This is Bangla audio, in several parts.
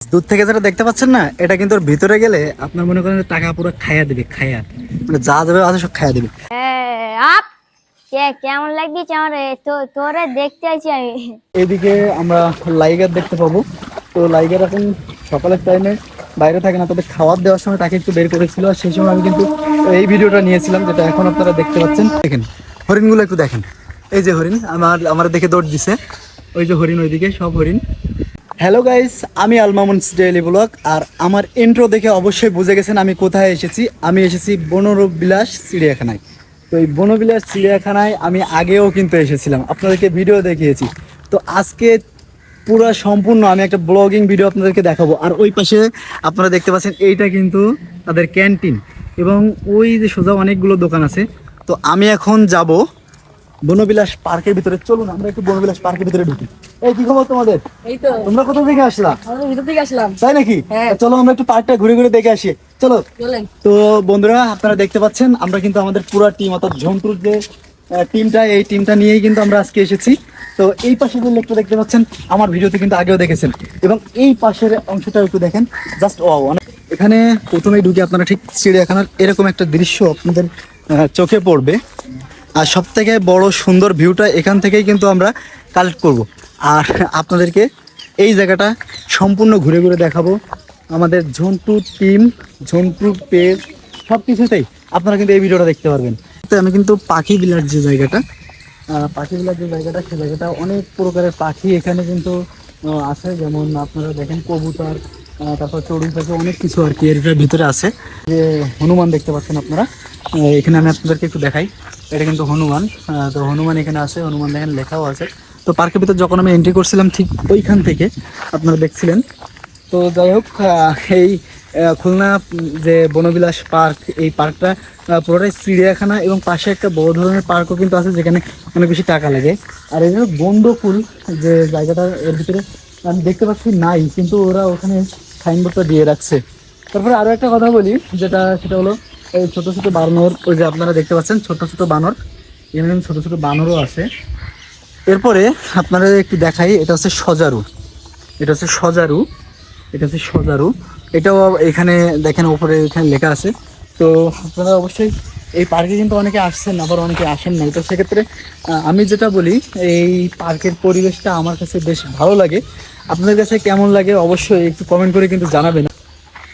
দূর থেকে যেটা দেখতে পাচ্ছেন না, এটা কিন্তু ওর ভিতরে গেলে আপনার মনে করেন টাকা পুরো খাইয়া দিবে, খাইয়া মানে যা যাবে আছে সব খাইয়া দিবে। আপ কে কেমন লাগছে আমার তোরে দেখতে আইছি আমি। এদিকে আমরা লাইগার দেখতে পাবো। তো লাইগার এখন সকালের টাইমে বাইরে থাকে না, তবে খাবার দেওয়ার সময় তাকে একটু বের করেছিল, আর সেই সময় আমি কিন্তু এই ভিডিওটা নিয়েছিলাম, যেটা এখন আপনারা দেখতে পাচ্ছেন। দেখেন হরিণগুলো একটু দেখেন, এই যে হরিণ আমার দেখে দৌড় দিছে, ওই যে হরিণ, ওইদিকে সব হরিণ। হ্যালো গাইস, আমি আলমামুনস ডেইলি ব্লগ। আর আমার ইন্ট্রো দেখে অবশ্যই বুঝে গেছেন আমি কোথায় এসেছি। আমি এসেছি বনবিলাস চিড়িয়াখানায়। তো এই বনবিলাস চিড়িয়াখানায় আমি আগেও কিন্তু এসেছিলাম, আপনাদেরকে ভিডিও দেখিয়েছি। তো আজকে পুরো সম্পূর্ণ আমি একটা ব্লগিং ভিডিও আপনাদেরকে দেখাবো। আর ওই পাশে আপনারা দেখতে পাচ্ছেন এইটা কিন্তু তাদের ক্যান্টিন, এবং ওই যে সোজা অনেকগুলো দোকান আছে। তো আমি এখন যাব বনবিলাস পার্কের ভিতরে। চলুন আমরা একটু বনবিলাস পার্কের ভিতরে ঢুকি। এই কি খবর তোমাদের? এই তো তোমরা কোথা থেকে আসলা? আমরা ভিতর থেকে আসলাম। তাই নাকি? হ্যাঁ। চলো আমরা একটু পার্কটা ঘুরে ঘুরে দেখে আসি, চলো। চলেন। তো বন্ধুরা, আপনারা দেখতে পাচ্ছেন আমরা কিন্তু আমাদের পুরো টিম, অর্থাৎ ঝন্টুর যে টিমটা, এই টিমটা নিয়েই কিন্তু আমরা আজকে এসেছি। তো এই পাশে যে লেকটা দেখতে পাচ্ছেন, আমার ভিডিওতে কিন্তু আগেও দেখেছেন, এবং এই পাশের অংশটা একটু দেখেন, জাস্ট ওয়াও। এখানে প্রথমেই ঢুকে আপনারা ঠিক চিড়িয়াখানার এরকম একটা দৃশ্য আপনাদের চোখে পড়বে। আর সব থেকে বড় সুন্দর ভিউটা এখান থেকেই কিন্তু আমরা কালেক্ট করব। আর আপনাদেরকে এই জায়গাটা সম্পূর্ণ ঘুরে ঘুরে দেখাবো। আমাদের ঝন্টু টিম, ঝন্টু পেজ, সব কিছুতেই আপনারা কিন্তু এই ভিডিওটা দেখতে পারবেন। তো আমি কিন্তু পাখি বিলার যে জায়গাটা, পাখি বিলার যে জায়গাটা, সে জায়গাটা অনেক প্রকারের পাখি এখানে কিন্তু আছে। যেমন আপনারা দেখেন কবুতর, তারপর চড়ুই পাখি, অনেক কিছু আর কি এর ভিতরে আছে। যে হনুমান দেখতে পাচ্ছেন আপনারা, এখানে আমি আপনাদেরকে একটু দেখাই। এটা কিন্তু হনুমান। তো হনুমান এখানে আছে, হনুমান দেখেন লেখাও আছে। তো পার্কের ভিতর যখন আমি এন্ট্রি করছিলাম ঠিক ওইখান থেকে আপনারা দেখছিলেন। তো যাই হোক, এই খুলনা যে বনবিলাস পার্ক, এই পার্কটা পুরোটাই চিড়িয়াখানা, এবং পাশে একটা বড় ধরনের পার্কও কিন্তু আছে, যেখানে অনেক বেশি টাকা লাগে। আর এই বন্ধকুল যে জায়গাটা, এর ভিতরে আমি দেখতে পাচ্ছি নাই, কিন্তু ওরা ওখানে সাইনবোর্ডটা দিয়ে রাখছে। তারপরে আরও একটা কথা বলি, সেটা হলো এই ছোট ছোট বানর, ওই যে আপনারা দেখতে পাচ্ছেন ছোট ছোট বানর, এখানে ছোট ছোট বানরও আছে। এরপরে আপনারা একটু দেখাই, এটা হচ্ছে সজারু, এটা হচ্ছে সজারু, এটা হচ্ছে সজারু। এটাও এখানে দেখেন উপরে এখানে লেখা আছে। তো আপনারা অবশ্যই এই পার্কে কিন্তু অনেকে আসছেন, আবার অনেকে আসেন নাই। তো সেক্ষেত্রে আমি যেটা বলি, এই পার্কের পরিবেশটা আমার কাছে বেশ ভালো লাগে। আপনাদের কাছে কেমন লাগে অবশ্যই একটু কমেন্ট করে কিন্তু জানাবেন।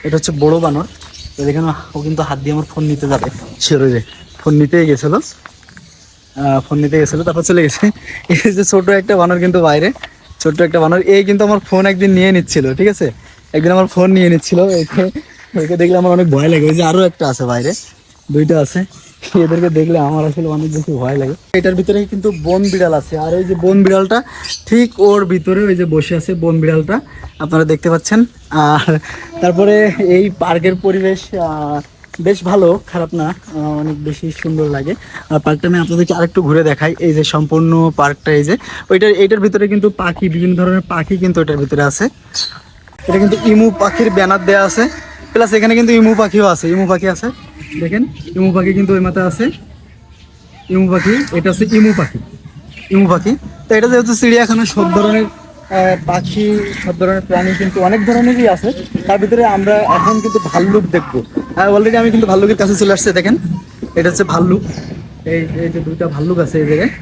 এটা হচ্ছে বড় বানর। তো দেখেন ও কিন্তু হাত দিয়ে আমার ফোন নিতে যাবে, শিওরে ফোন নিতেই গেছিলো, ফোন নিতে গেছিলো, তারপর চলে গেছে। এই যে ছোট একটা বানর কিন্তু বাইরে, ছোট্ট একটা বানর, এই কিন্তু আমার ফোন একদিন নিয়ে নিচ্ছিল, ঠিক আছে, একদিন আমার ফোন নিয়ে নিচ্ছিল। একে দেখলে আমার অনেক ভয় লাগে। ওই যে আরো একটা আছে বাইরে, দুইটা আছে, এদেরকে দেখলে আমার আসলে অনেক বেশি ভয় লাগে। এটার ভিতরে কিন্তু বন বিড়াল আছে, আর ওই যে বন বিড়ালটা ঠিক ওর ভিতরে ওই যে বসে আছে, বন বিড়ালটা আপনারা দেখতে পাচ্ছেন। আর তারপরে এই পার্কের পরিবেশ বেশ ভালো, খারাপ না, অনেক বেশি সুন্দর লাগে। আর পার্কটা আমি আপনাদেরকে আরেকটু ঘুরে দেখাই। এই যে সম্পূর্ণ পার্কটা, এই যে এইটার ভিতরে কিন্তু পাখি, বিভিন্ন ধরনের পাখি কিন্তু এটার ভিতরে আছে। এটা কিন্তু ইমু পাখির ব্যানার দেওয়া আছে, প্লাস এখানে কিন্তু ইমু পাখিও আছে, ইমু পাখি আছে, দেখেন ইমু পাখি কিন্তু ওই মাথায় আছে, ইমু পাখি, এটা হচ্ছে ইমু পাখি, ইমু পাখি। তো এটা যেহেতু চিড়িয়াখানা, সব ধরনের পাখি, সব ধরনের প্রাণী কিন্তু অনেক ধরনেরই আছে। তার ভিতরে আমরা এখন কিন্তু ভাল্লুক দেখবো। অলরেডি আমি কিন্তু ভাল্লুকের কাছে চলে আসছে, দেখেন এটা হচ্ছে ভাল্লুক। এই এই যে দুইটা ভাল্লুক আছে এই জায়গায়,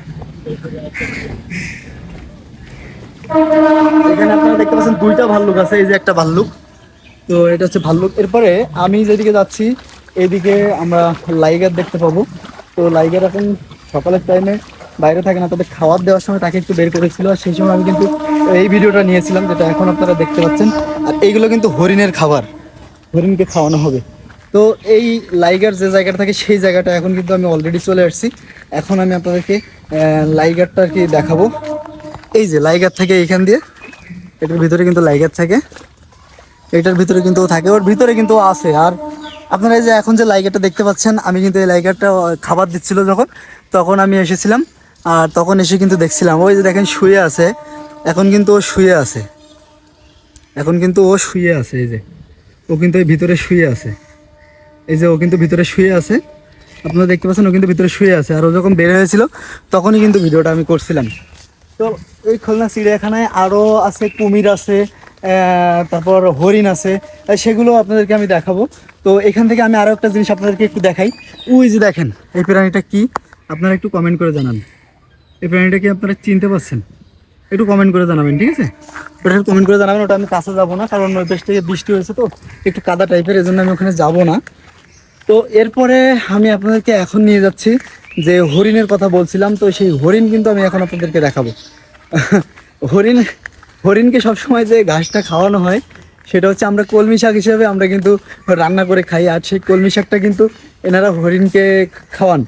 এখানে আপনারা দেখতে পাচ্ছেন দুইটা ভাল্লুক আছে, এই যে একটা ভাল্লুক। তো এটা হচ্ছে ভাল্লুক। এরপরে আমি যেদিকে যাচ্ছি, এইদিকে আমরা লাইগার দেখতে পাবো। তো লাইগার এখন সকালের টাইমে বাইরে থাকে না, তবে খাবার দেওয়ার সময় তাকে একটু বের করেছিল, আর সেই সময় আমি কিন্তু এই ভিডিওটা নিয়েছিলাম, যেটা এখন আপনারা দেখতে পাচ্ছেন। আর এইগুলো কিন্তু হরিণের খাবার, হরিণকে খাওয়ানো হবে। তো এই লাইগার যে জায়গাটা থাকে, সেই জায়গাটা এখন কিন্তু আমি অলরেডি চলে আসছি। এখন আমি আপনাদেরকে লাইগারটা আর কি দেখাবো। এই যে লাইগার থাকে এইখান দিয়ে, এটার ভিতরে কিন্তু লাইগার থাকে, এটার ভিতরে কিন্তু থাকে, ওর ভিতরে কিন্তু আছে। আর আপনারা এই যে এখন যে লাইগারটা দেখতে পাচ্ছেন, আমি কিন্তু এই লাইগারটা খাবার দিচ্ছিল যখন, তখন আমি এসেছিলাম। আর তখন এসে কিন্তু দেখছিলাম, ওই যে দেখেন শুয়ে আছে, এখন কিন্তু ও শুয়ে আছে, এখন কিন্তু ও শুয়ে আছে, এই যে ও কিন্তু এই ভিতরে শুয়ে আছে, এই যে ও কিন্তু ভিতরে শুয়ে আছে, আপনারা দেখতে পাচ্ছেন ও কিন্তু ভিতরে শুয়ে আছে। আর ও যখন বের হয়েছিল তখনই কিন্তু ভিডিওটা আমি করছিলাম। তো এই খুলনা চিড়িয়াখানায় আরও আছে, কুমির আছে, তারপর হরিণ আছে, সেগুলো আপনাদেরকে আমি দেখাবো। তো এখান থেকে আমি আরও একটা জিনিস আপনাদেরকে একটু দেখাই। ওই যে দেখেন, এই প্রাণীটা কি আপনারা একটু কমেন্ট করে জানান। এই প্রাণীটা কি আপনারা চিনতে পারছেন? একটু কমেন্ট করে জানাবেন, ঠিক আছে? ওটা কমেন্ট করে জানাবেন। ওটা আমি কাছে যাবো না, কারণ ওই দেশ থেকে বৃষ্টি হয়েছে তো একটু কাদা টাইপের, এই জন্য আমি ওখানে যাবো না। তো এরপরে আমি আপনাদেরকে এখন নিয়ে যাচ্ছি যে হরিণের কথা বলছিলাম, তো সেই হরিণ কিন্তু আমি এখন আপনাদেরকে দেখাবো। হরিণ হরিণকে সবসময় যে ঘাসটা খাওয়ানো হয় সেটা হচ্ছে আমরা কলমি শাক হিসেবে আমরা কিন্তু রান্না করে খাই, আর সেই কলমি শাকটা কিন্তু এনারা হরিণকে খাওয়ান।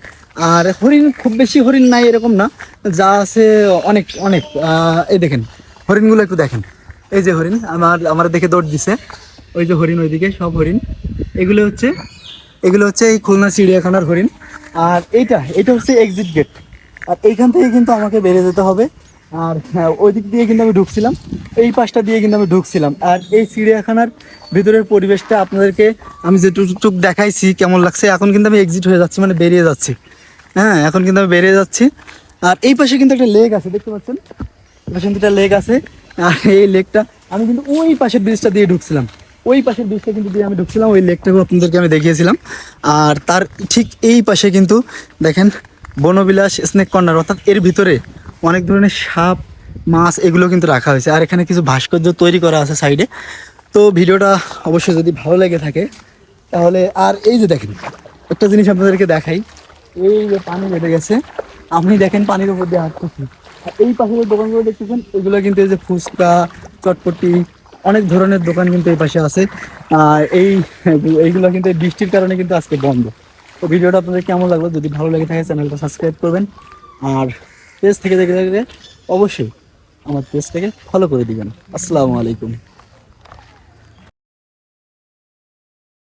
আর হরিণ খুব বেশি হরিণ নাই এরকম না, যা আছে অনেক অনেক। এই দেখেন হরিণগুলো একটু দেখেন, এই যে হরিণ আমার দেখে দৌড় দিছে, ওই যে হরিণ ওইদিকে সব হরিণ। এগুলো হচ্ছে এই খুলনা চিড়িয়াখানার হরিণ। আর এটা হচ্ছে এক্সিট গেট, আর এইখান থেকে কিন্তু আমাকে বেরিয়ে যেতে হবে। আর হ্যাঁ, ওই দিক দিয়ে কিন্তু আমি ঢুকছিলাম, এই পাশটা দিয়ে কিন্তু আমি ঢুকছিলাম। আর এই চিড়িয়াখানার ভিতরের পরিবেশটা আপনাদেরকে আমি যেটুক দেখাইছি কেমন লাগছে, এখন কিন্তু আমি এক্সিট হয়ে যাচ্ছি, মানে বেরিয়ে যাচ্ছি। হ্যাঁ, এখন কিন্তু আমি বেরিয়ে যাচ্ছি। আর এই পাশে কিন্তু একটা লেক আছে, দেখতে পাচ্ছেন? এই পাশে কিন্তু একটা লেক আছে। আর এই লেকটা আমি কিন্তু ওই পাশের ব্রিজটা দিয়ে ঢুকছিলাম, ওই পাশের ব্রিজটা কিন্তু দিয়ে আমি ঢুকছিলাম, ওই লেকটাকেও আপনাদেরকে আমি দেখিয়েছিলাম। আর তার ঠিক এই পাশে কিন্তু দেখেন বনবিলাস স্নেক কর্নার, অর্থাৎ এর ভিতরে অনেক ধরনের সাপ মাছ এগুলো কিন্তু রাখা হয়েছে। আর এখানে কিছু ভাস্কর্য তৈরি করা আছে সাইডে। তো ভিডিওটা অবশ্যই যদি ভালো লেগে থাকে তাহলে, আর এই যে দেখেন একটা জিনিস আপনাদেরকে দেখাই, এই যে পানি বেড়ে গেছে, আপনি দেখেন পানির উপর দিয়ে হাঁটতেছি। আর এই পাশে যে দোকানগুলো দেখতেছেন এগুলো কিন্তু এই যে ফুচকা, চটপটি, অনেক ধরনের দোকান কিন্তু এই পাশে আছে। আর এইগুলো কিন্তু এই বৃষ্টির কারণে কিন্তু আজকে বন্ধ। তো ভিডিওটা আপনাদের কেমন লাগলো? যদি ভালো লেগে থাকে চ্যানেলটা সাবস্ক্রাইব করবেন, আর পেজ থেকে দেখে অবশ্যই আমার পেজটাকে ফলো করে দিবেন। আসসালামু আলাইকুম।